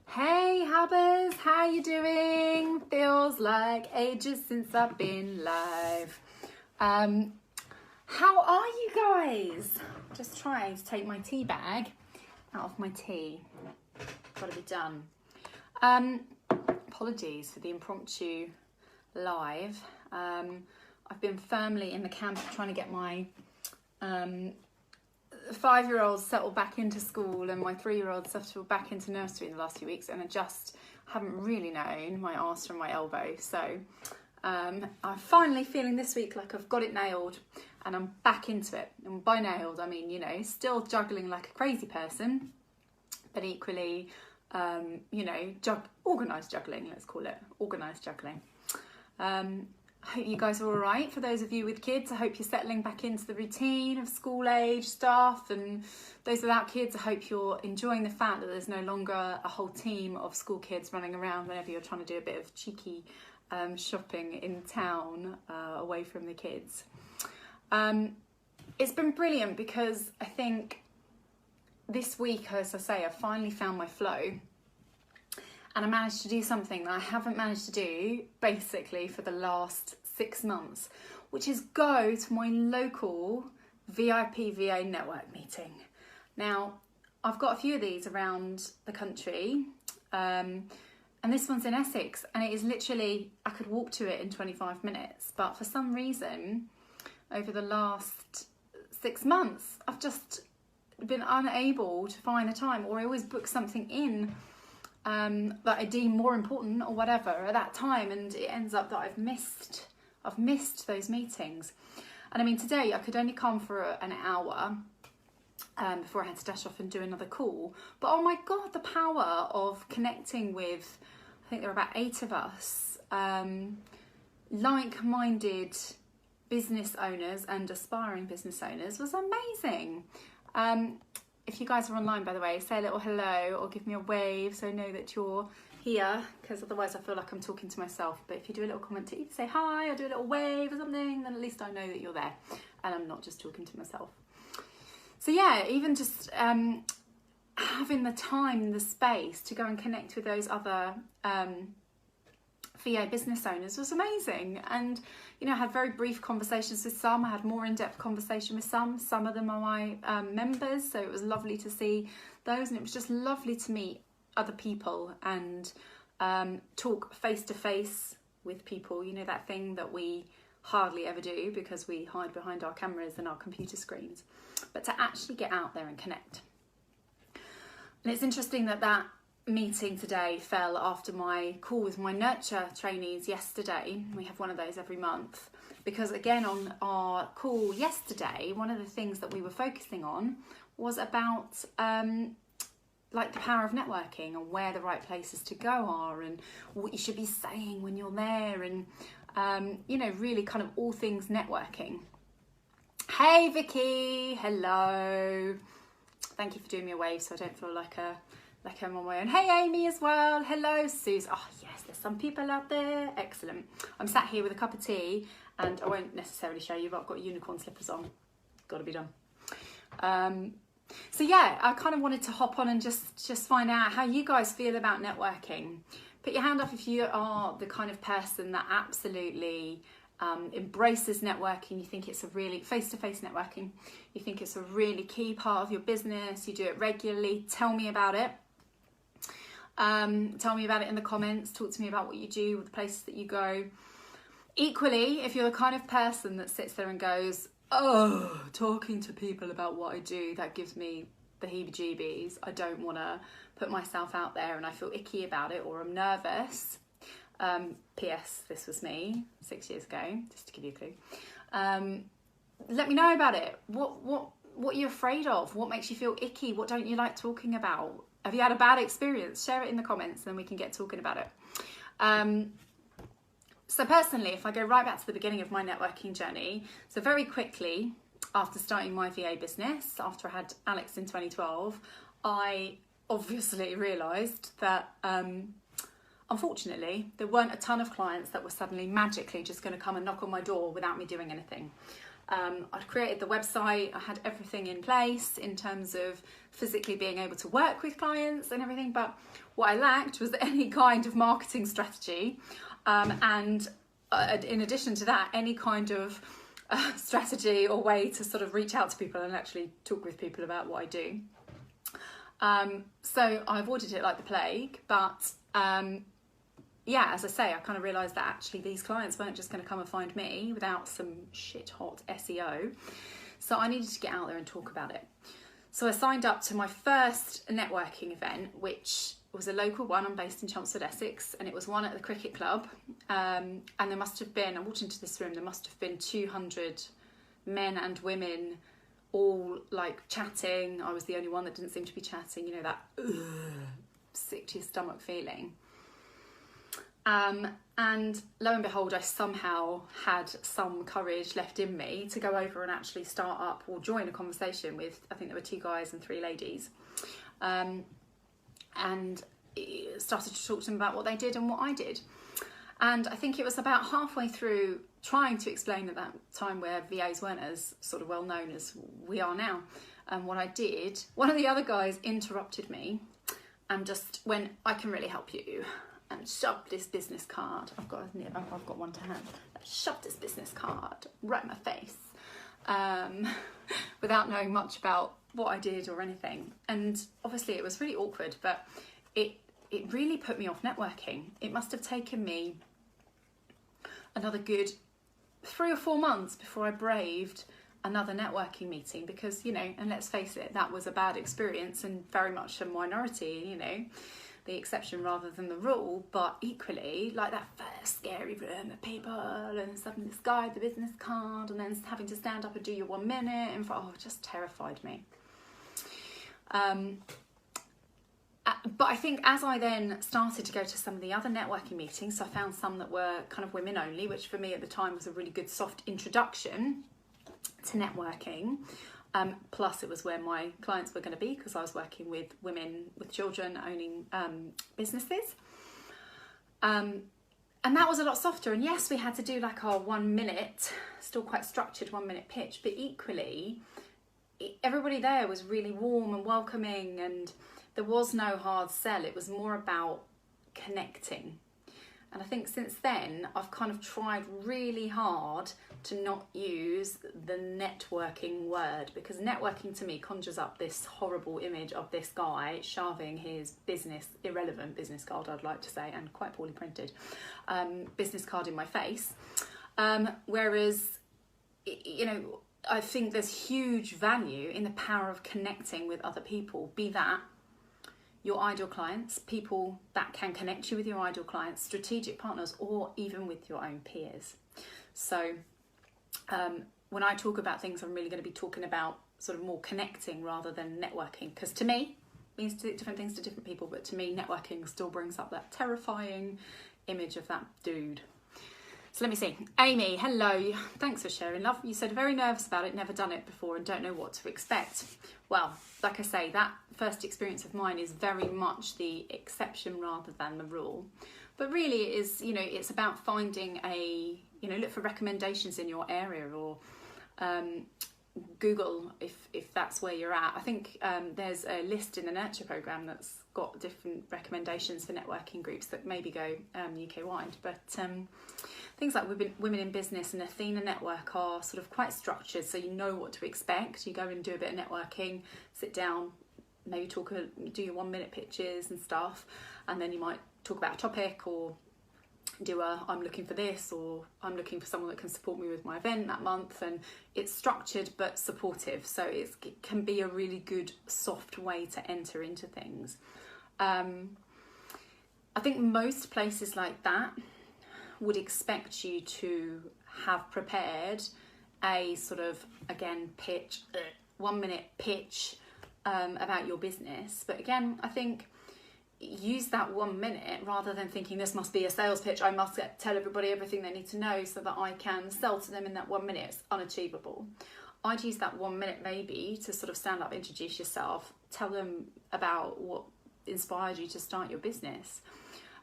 Hey Hubbers, how you doing? Feels like ages since I've been live. How are you guys? Just trying to take my tea bag out of my tea. Gotta be done. Apologies for the impromptu live. I've been firmly in the camp of trying to get my 5-year-olds settled back into school and my 3-year-old settled back into nursery in the last few weeks, and I just haven't really known my arse from my elbow. So I'm finally feeling this week like I've got it nailed and I'm back into it. And by nailed, I mean, still juggling like a crazy person, but equally, organised juggling, let's call it, organised juggling. I hope you guys are all right. For those of you with kids, I hope you're settling back into the routine of school age stuff, and those without kids, I hope you're enjoying the fact that there's no longer a whole team of school kids running around whenever you're trying to do a bit of cheeky shopping in town away from the kids. It's been brilliant because I think this week, as I say, I finally found my flow. And I managed to do something that I haven't managed to do basically for the last 6 months, which is go to my local VIP VA network meeting. Now, I've got a few of these around the country, and this one's in Essex, and it is literally, I could walk to it in 25 minutes, but for some reason, over the last 6 months, I've just been unable to find the time, or I always book something in that I deem more important or whatever at that time, and it ends up that I've missed those meetings. And I mean, today I could only come for an hour before I had to dash off and do another call. But oh my God, the power of connecting with, I think there are about 8 of us, like-minded business owners and aspiring business owners was amazing. If you guys are online, by the way, say a little hello or give me a wave so I know that you're here, because otherwise I feel like I'm talking to myself. But if you do a little comment to either say hi or do a little wave or something, then at least I know that you're there and I'm not just talking to myself. So yeah, even just having the time and the space to go and connect with those other VA business owners was amazing. And I had very brief conversations with some. I had more in-depth conversation with some of them are my members, so it was lovely to see those, and it was just lovely to meet other people and talk face to face with people, that thing that we hardly ever do because we hide behind our cameras and our computer screens, but to actually get out there and connect. And it's interesting that meeting today fell after my call with my nurture trainees yesterday. We have one of those every month, because again, on our call yesterday, one of the things that we were focusing on was about like the power of networking and where the right places to go are and what you should be saying when you're there, and really kind of all things networking. Hey Vicky, hello. Thank you for doing me a wave so I don't feel like I'm on my own. Hey Amy as well. Hello Suze. Oh yes, there's some people out there. Excellent. I'm sat here with a cup of tea, and I won't necessarily show you, but I've got unicorn slippers on. Got to be done. So yeah, I kind of wanted to hop on and just find out how you guys feel about networking. Put your hand up if you are the kind of person that absolutely embraces networking. You think it's a really face-to-face networking. You think it's a really key part of your business. You do it regularly. Tell me about it. Tell me about it in the comments. Talk to me about what you do, the places that you go. Equally, if you're the kind of person that sits there and goes, oh, talking to people about what I do, that gives me the heebie-jeebies. I don't want to put myself out there and I feel icky about it, or I'm nervous. P.S. This was me 6 years ago, just to give you a clue. Let me know about it. What are you afraid of? What makes you feel icky? What don't you like talking about? Have you had a bad experience? Share it in the comments, then we can get talking about it. So personally, if I go right back to the beginning of my networking journey, so very quickly after starting my VA business, after I had Alex in 2012, I obviously realised that unfortunately, there weren't a ton of clients that were suddenly magically just going to come and knock on my door without me doing anything. I'd created the website, I had everything in place in terms of physically being able to work with clients and everything, but what I lacked was any kind of marketing strategy, and in addition to that, any kind of strategy or way to sort of reach out to people and actually talk with people about what I do. So I avoided it like the plague, but yeah, as I say, I kind of realised that actually these clients weren't just going to come and find me without some shit hot SEO. So I needed to get out there and talk about it. So I signed up to my first networking event, which was a local one. I'm based in Chelmsford, Essex, and it was one at the cricket club. And there must have been, I walked into this room, there must have been 200 men and women all like chatting. I was the only one that didn't seem to be chatting, you know, that sick to your stomach feeling. And lo and behold, I somehow had some courage left in me to go over and actually start up or join a conversation with, I think there were 2 guys and 3 ladies, and started to talk to them about what they did and what I did. And I think it was about halfway through trying to explain at that time, where VAs weren't as sort of well known as we are now, and what I did, one of the other guys interrupted me and just went, "I can really help you," and shoved this business card. I've got one to hand. Shoved this business card right in my face, without knowing much about what I did or anything. And obviously it was really awkward, but it really put me off networking. It must have taken me another good 3 or 4 months before I braved another networking meeting, because, you know, and let's face it, that was a bad experience and very much a minority, you know, the exception rather than the rule. But equally, like that first scary room of people, and suddenly this guy with the business card, and then having to stand up and do your 1 minute in front, it just terrified me. But I think as I then started to go to some of the other networking meetings, so I found some that were kind of women only, which for me at the time was a really good soft introduction to networking. Plus it was where my clients were going to be, because I was working with women with children owning businesses. And that was a lot softer. And yes, we had to do like our 1 minute, still quite structured 1 minute pitch, but equally everybody there was really warm and welcoming, and there was no hard sell. It was more about connecting. And I think since then, I've kind of tried really hard to not use the networking word, because networking to me conjures up this horrible image of this guy shoving his irrelevant business card, I'd like to say, and quite poorly printed, business card in my face. Whereas, you know, I think there's huge value in the power of connecting with other people, be that your ideal clients, people that can connect you with your ideal clients, strategic partners, or even with your own peers. So when I talk about things, I'm really going to be talking about sort of more connecting rather than networking, because to me, it means different things to different people, but to me, networking still brings up that terrifying image of that dude. So let me see. Amy, hello. Thanks for sharing, love. You said very nervous about it, never done it before and don't know what to expect. Well, like I say, that first experience of mine is very much the exception rather than the rule. But really it is, you know, it's about finding look for recommendations in your area, or Google if that's where you're at. I think there's a list in the Nurture programme that's got different recommendations for networking groups that maybe go UK-wide. But things like Women in Business and Athena Network are sort of quite structured, so you know what to expect. You go and do a bit of networking, sit down, maybe do your 1 minute pitches and stuff, and then you might talk about a topic, or do I'm looking for this, or I'm looking for someone that can support me with my event that month. And it's structured but supportive, so it can be a really good soft way to enter into things. I think most places like that would expect you to have prepared a sort of, again, 1 minute pitch about your business. But again, I think use that 1 minute rather than thinking this must be a sales pitch, I must tell everybody everything they need to know so that I can sell to them in that 1 minute. It's unachievable. I'd use that 1 minute maybe to sort of stand up, introduce yourself, tell them about what inspired you to start your business.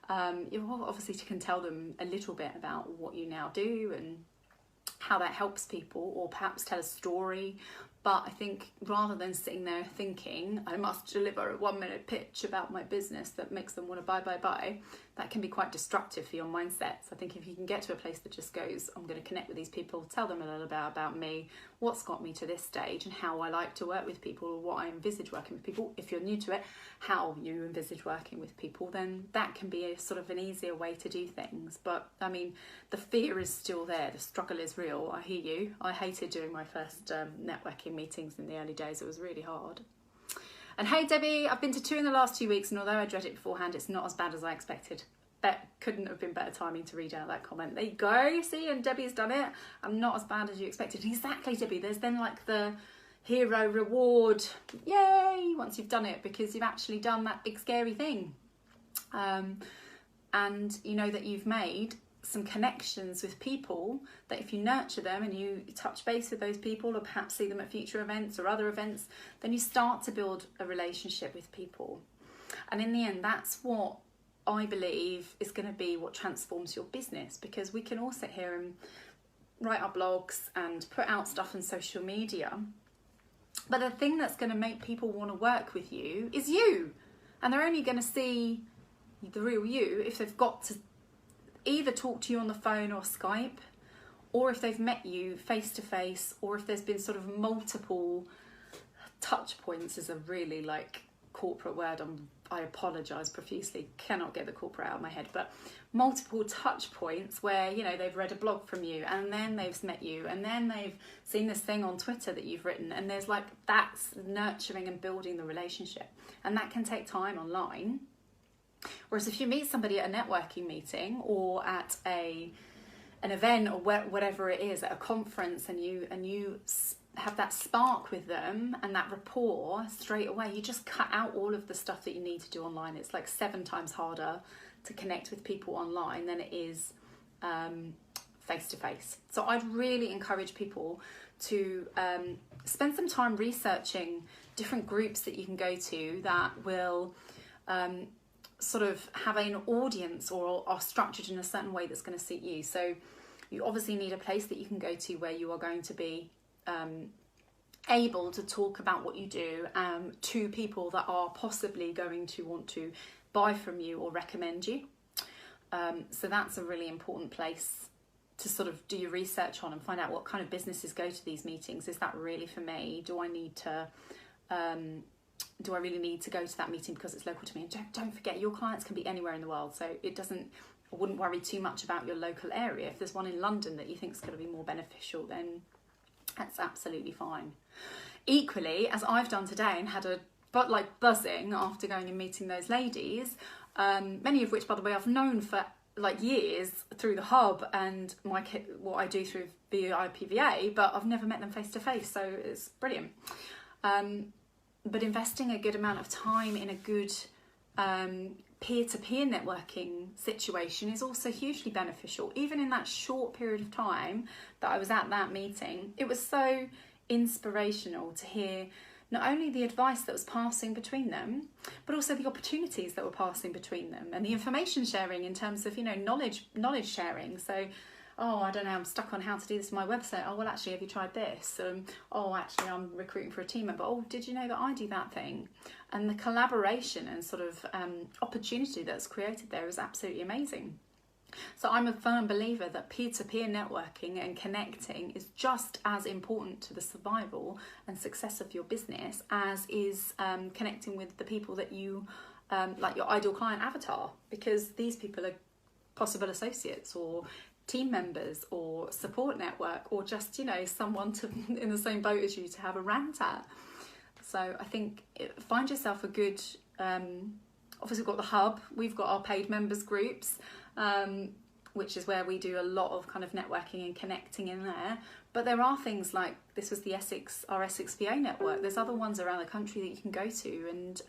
You obviously can tell them a little bit about what you now do and how that helps people, or perhaps tell a story. But I think rather than sitting there thinking, I must deliver a 1-minute pitch about my business that makes them want to buy, that can be quite destructive for your mindset. So I think if you can get to a place that just goes, I'm going to connect with these people, tell them a little bit about me, what's got me to this stage, and how I like to work with people, or what I envisage working with people. If you're new to it, how you envisage working with people, then that can be a sort of an easier way to do things. But I mean, the fear is still there. The struggle is real. I hear you. I hated doing my first networking meetings in the early days. It was really hard. And hey Debbie, I've been to 2 in the last 2 weeks, and although I dread it beforehand, it's not as bad as I expected. Bet couldn't have been better timing to read out that comment. There you go, you see, and Debbie's done it. I'm not as bad as you expected. Exactly, Debbie. There's then like the hero reward, yay, once you've done it, because you've actually done that big scary thing. And you know that you've made some connections with people that if you nurture them and you touch base with those people, or perhaps see them at future events or other events, then you start to build a relationship with people. And in the end, that's what I believe is going to be what transforms your business, because we can all sit here and write our blogs and put out stuff on social media, but the thing that's going to make people want to work with you is you. And they're only going to see the real you if they've got to either talk to you on the phone or Skype, or if they've met you face to face, or if there's been sort of multiple touch points. Is a really like corporate word. I apologise profusely, cannot get the corporate out of my head, but multiple touch points where, you know, they've read a blog from you, and then they've met you, and then they've seen this thing on Twitter that you've written, and there's like, that's nurturing and building the relationship, and that can take time online. Whereas if you meet somebody at a networking meeting or at an event or whatever it is, at a conference, and you have that spark with them and that rapport straight away, you just cut out all of the stuff that you need to do online. It's like 7 times harder to connect with people online than it is face to face. So I'd really encourage people to spend some time researching different groups that you can go to that will sort of have an audience or are structured in a certain way that's going to suit you. So you obviously need a place that you can go to where you are going to be able to talk about what you do to people that are possibly going to want to buy from you or recommend you. So that's a really important place to sort of do your research on and find out what kind of businesses go to these meetings. Is that really for me? Do I really need to go to that meeting because it's local to me? And don't forget, your clients can be anywhere in the world, so I wouldn't worry too much about your local area. If there's one in London that you think is going to be more beneficial, then that's absolutely fine. Equally, as I've done today and had buzzing after going and meeting those ladies, many of which, by the way, I've known for like years through the hub and what I do through BIPVA, but I've never met them face to face, so it's brilliant. But investing a good amount of time in a good peer-to-peer networking situation is also hugely beneficial. Even in that short period of time that I was at that meeting, it was so inspirational to hear not only the advice that was passing between them, but also the opportunities that were passing between them, and the information sharing in terms of, you know, knowledge sharing. So, oh, I don't know, I'm stuck on how to do this on my website. Oh, well, actually, have you tried this? Oh, actually, I'm recruiting for a team member. Oh, did you know that I do that thing? And the collaboration and sort of opportunity that's created there is absolutely amazing. So I'm a firm believer that peer-to-peer networking and connecting is just as important to the survival and success of your business as is connecting with the people that you, like your ideal client avatar, because these people are possible associates or team members or support network, or just, you know, someone to in the same boat as you to have a rant at. So I think find yourself a good, obviously we've got the hub, we've got our paid members groups, which is where we do a lot of kind of networking and connecting in there. But there are things like, this was the our Essex VA network. There's other ones around the country that you can go to and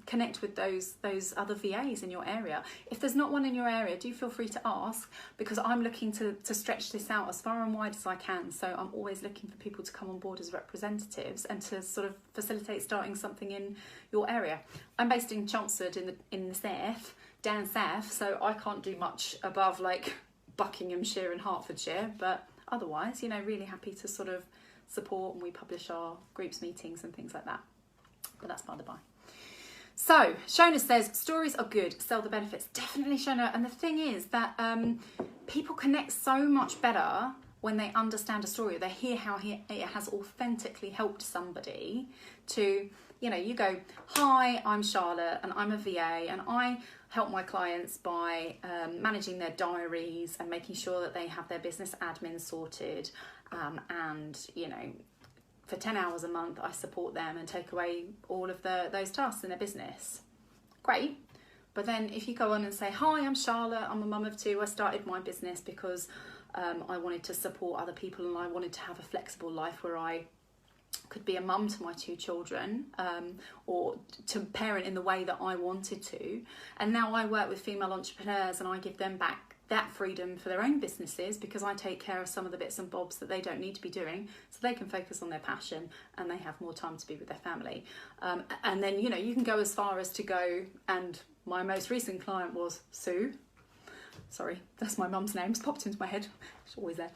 connect with those other VAs in your area. If there's not one in your area, do feel free to ask, because I'm looking to stretch this out as far and wide as I can. So I'm always looking for people to come on board as representatives and to sort of facilitate starting something in your area. I'm based in Chelmsford in the south, down south, so I can't do much above like Buckinghamshire and Hertfordshire, but otherwise, you know, really happy to sort of support, and we publish our groups meetings and things like that. But that's by the by. So Shona says stories are good, sell the benefits. Definitely, Shona. And the thing is that people connect so much better when they understand a story, or they hear how it has authentically helped somebody. To, you know, you go, hi, I'm Charlotte and I'm a VA and I help my clients by managing their diaries and making sure that they have their business admin sorted, and, you know, for 10 hours a month, I support them and take away all of those tasks in their business. Great. But then if you go on and say, hi, I'm Charlotte, I'm a mum of two. I started my business because I wanted to support other people and I wanted to have a flexible life where I could be a mum to my two children, or to parent in the way that I wanted to. And now I work with female entrepreneurs and I give them back that freedom for their own businesses, because I take care of some of the bits and bobs that they don't need to be doing, so they can focus on their passion and they have more time to be with their family. And then, you know, you can go as far as to go, and my most recent client was Sue. Sorry, that's my mum's name. It's popped into my head. It's always there.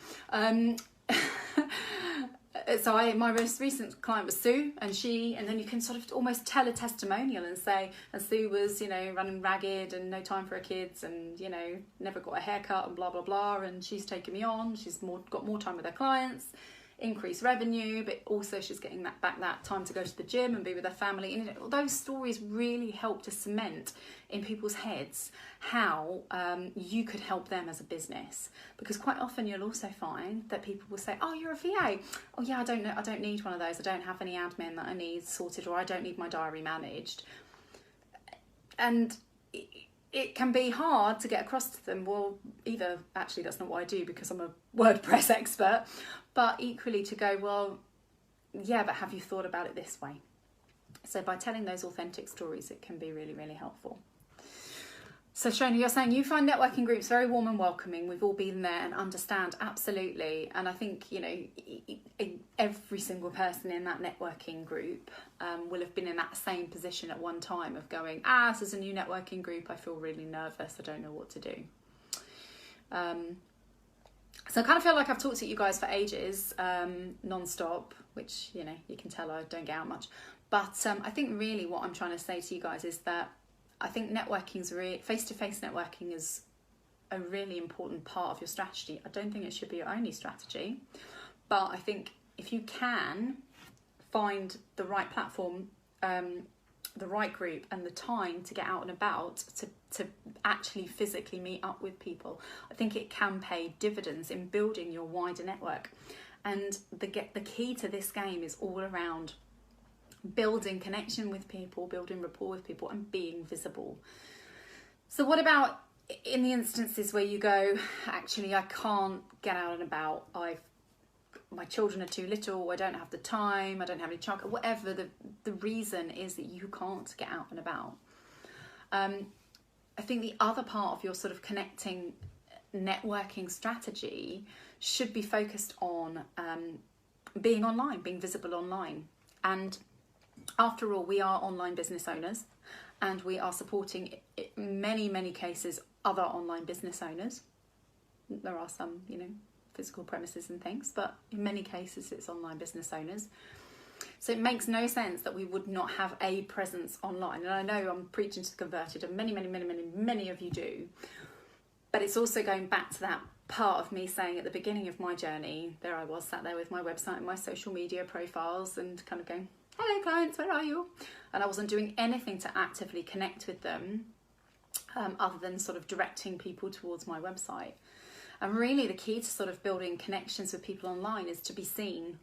My most recent client was Sue, and then you can sort of almost tell a testimonial and say, and Sue was, you know, running ragged and no time for her kids, and, you know, never got a haircut and blah blah blah, and she's taken me on. She's got more time with her clients, increased revenue, but also she's getting that time to go to the gym and be with her family. And, you know, those stories really help to cement in people's heads how you could help them as a business. Because quite often you'll also find that people will say, oh, you're a VA. Oh yeah, I don't need one of those. I don't have any admin that I need sorted, or I don't need my diary managed. And it can be hard to get across to them, well, either actually that's not what I do because I'm a WordPress expert, but equally to go, well, yeah, but have you thought about it this way? So by telling those authentic stories, it can be really, really helpful. So Shona, you're saying you find networking groups very warm and welcoming. We've all been there and understand, absolutely. And I think, you know, every single person in that networking group will have been in that same position at one time of going, this is a new networking group. I feel really nervous. I don't know what to do. So I kind of feel like I've talked to you guys for ages, non-stop, which, you know, you can tell I don't get out much. But I think really what I'm trying to say to you guys is that I think face-to-face networking is a really important part of your strategy. I don't think it should be your only strategy, but I think if you can find the right platform, the right group and the time to get out and about to actually physically meet up with people, I think it can pay dividends in building your wider network. And the key to this game is all around building connection with people, building rapport with people, and being visible. So what about in the instances where you go, actually I can't get out and about, my children are too little, I don't have the time, I don't have any childcare, whatever the reason is that you can't get out and about. I think the other part of your sort of connecting networking strategy should be focused on being online, being visible online. And after all, we are online business owners, and we are supporting, in many cases, other online business owners. There are some, you know, physical premises and things, but in many cases it's online business owners. So it makes no sense that we would not have a presence online. And I know I'm preaching to the converted, and many of you do. But it's also going back to that part of me saying at the beginning of my journey, there I was sat there with my website and my social media profiles and kind of going, hello clients, where are you? And I wasn't doing anything to actively connect with them, other than sort of directing people towards my website. And really the key to sort of building connections with people online is to be seen.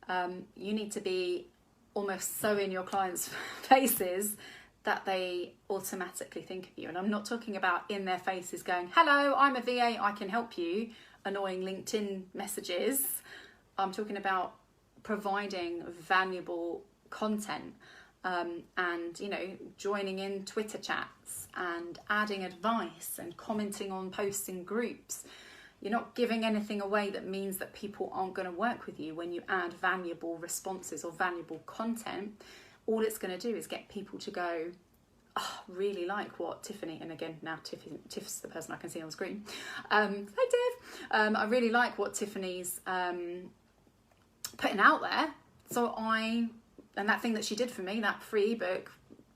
You need to be almost so in your clients' faces that they automatically think of you. And I'm not talking about in their faces going, hello, I'm a VA, I can help you, annoying LinkedIn messages. I'm talking about providing valuable content, and, you know, joining in Twitter chats and adding advice and commenting on posts in groups. You're not giving anything away that means that people aren't going to work with you when you add valuable responses or valuable content. All it's going to do is get people to go, really like what Tiffany, and again now Tiff's the person I can see on screen. Hi Tiff. I really like what Tiffany's putting out there. So and that thing that she did for me, that free ebook,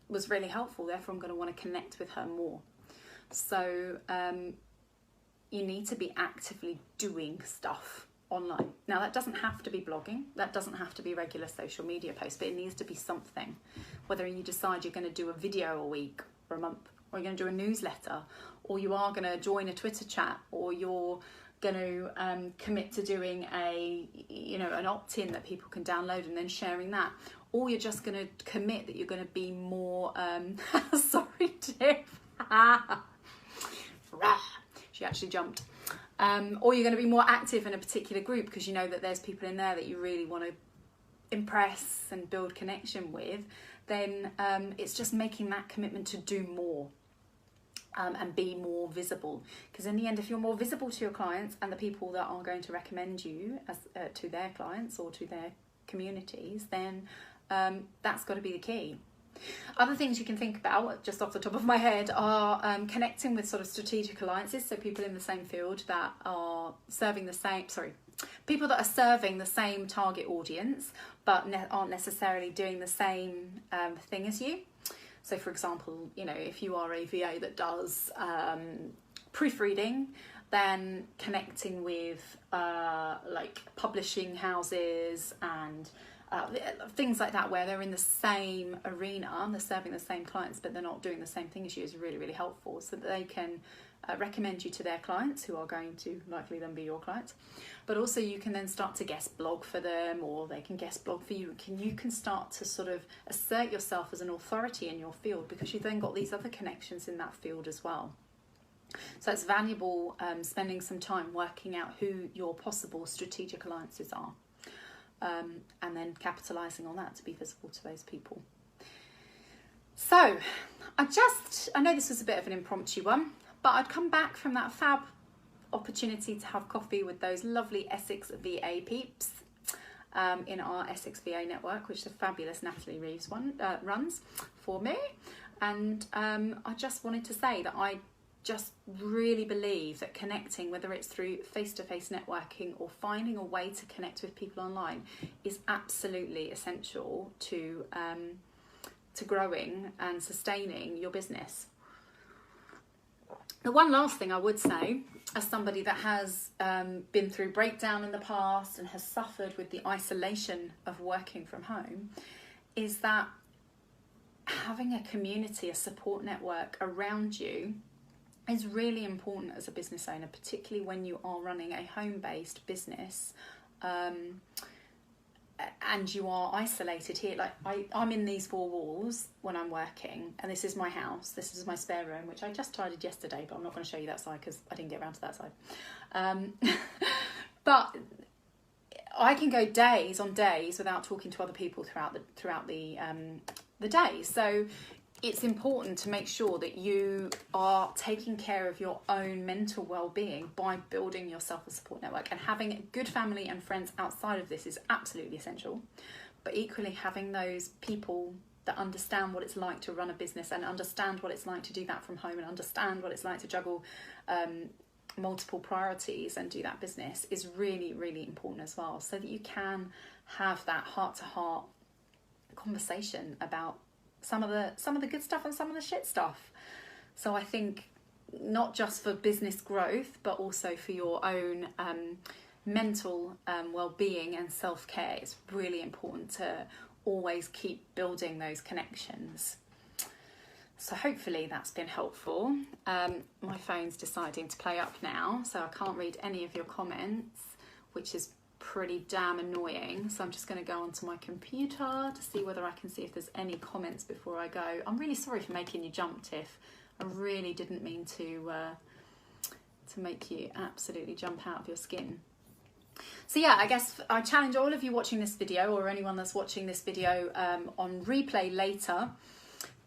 was really helpful. Therefore, I'm going to want to connect with her more. So you need to be actively doing stuff online. Now, that doesn't have to be blogging. That doesn't have to be regular social media posts, but it needs to be something. Whether you decide you're going to do a video a week or a month, or you're going to do a newsletter, or you are going to join a Twitter chat, or you're going to commit to doing an opt-in that people can download and then sharing that, or you're just going to commit that you're going to be more sorry Tiff she actually jumped, or you're going to be more active in a particular group because you know that there's people in there that you really want to impress and build connection with, then it's just making that commitment to do more. And be more visible, because in the end, if you're more visible to your clients and the people that are going to recommend you as to their clients or to their communities, then that's got to be the key. Other things you can think about, just off the top of my head, are connecting with sort of strategic alliances, so people in the same field that are serving the same, people that are serving the same target audience but aren't necessarily doing the same thing as you. So for example, if you are a VA that does proofreading, then connecting with like publishing houses and things like that, where they're in the same arena, they're serving the same clients, but they're not doing the same thing as you, is really, really helpful, so that they can recommend you to their clients, who are going to likely then be your clients. But also you can then start to guest blog for them, or they can guest blog for you. You can start to sort of assert yourself as an authority in your field, because you've then got these other connections in that field as well. So it's valuable spending some time working out who your possible strategic alliances are, and then capitalising on that to be visible to those people. So I know this was a bit of an impromptu one, but I'd come back from that fab opportunity to have coffee with those lovely Essex VA peeps in our Essex VA network, which the fabulous Natalie Reeves runs for me. And I just wanted to say that I just really believe that connecting, whether it's through face-to-face networking or finding a way to connect with people online, is absolutely essential to growing and sustaining your business. The one last thing I would say, as somebody that has been through breakdown in the past and has suffered with the isolation of working from home, is that having a community, a support network around you is really important as a business owner, particularly when you are running a home-based business and you are isolated here. Like I'm in these four walls when I'm working, and this is my house, this is my spare room, which I just tidied yesterday, but I'm not going to show you that side because I didn't get around to that side. But I can go days on days without talking to other people throughout the day. So it's important to make sure that you are taking care of your own mental well-being by building yourself a support network, and having good family and friends outside of this is absolutely essential. But equally, having those people that understand what it's like to run a business and understand what it's like to do that from home and understand what it's like to juggle multiple priorities and do that business is really, really important as well, so that you can have that heart-to-heart conversation about some of the good stuff and some of the shit stuff. So I think not just for business growth, but also for your own mental well-being and self-care, it's really important to always keep building those connections. So hopefully that's been helpful. My phone's deciding to play up now, so I can't read any of your comments, which is pretty damn annoying. So I'm just going to go onto my computer to see whether I can see if there's any comments before I go. I'm really sorry for making you jump, Tiff. I really didn't mean to make you absolutely jump out of your skin. So yeah, I guess I challenge all of you watching this video, or anyone that's watching this video on replay later,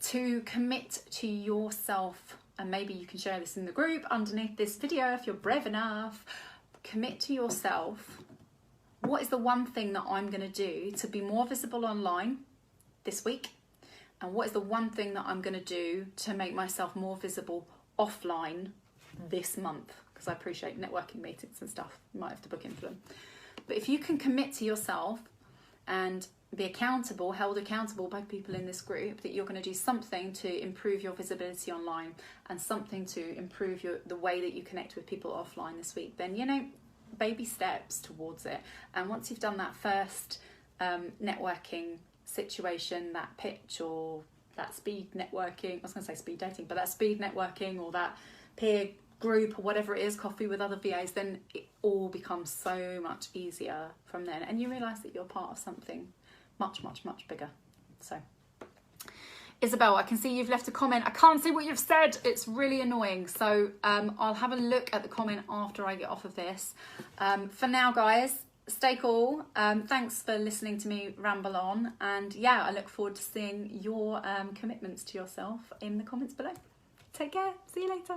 to commit to yourself, and maybe you can share this in the group underneath this video if you're brave enough. Commit to yourself. What is the one thing that I'm going to do to be more visible online this week, And what is the one thing that I'm going to do to make myself more visible offline this month? Because I appreciate networking meetings and stuff. You might have to book in for them. But if you can commit to yourself and be accountable, held accountable by people in this group, that you're going to do something to improve your visibility online and something to improve the way that you connect with people offline this week, then, you know, baby steps towards it. And once you've done that first networking situation, that pitch or that speed networking, I was going to say speed dating, but that speed networking or that peer group or whatever it is, coffee with other VAs, then it all becomes so much easier from then, and you realise that you're part of something much, much, much bigger. So Isabel, I can see you've left a comment. I can't see what you've said. It's really annoying. So I'll have a look at the comment after I get off of this. For now, guys, stay cool. Thanks for listening to me ramble on. And yeah, I look forward to seeing your commitments to yourself in the comments below. Take care. See you later.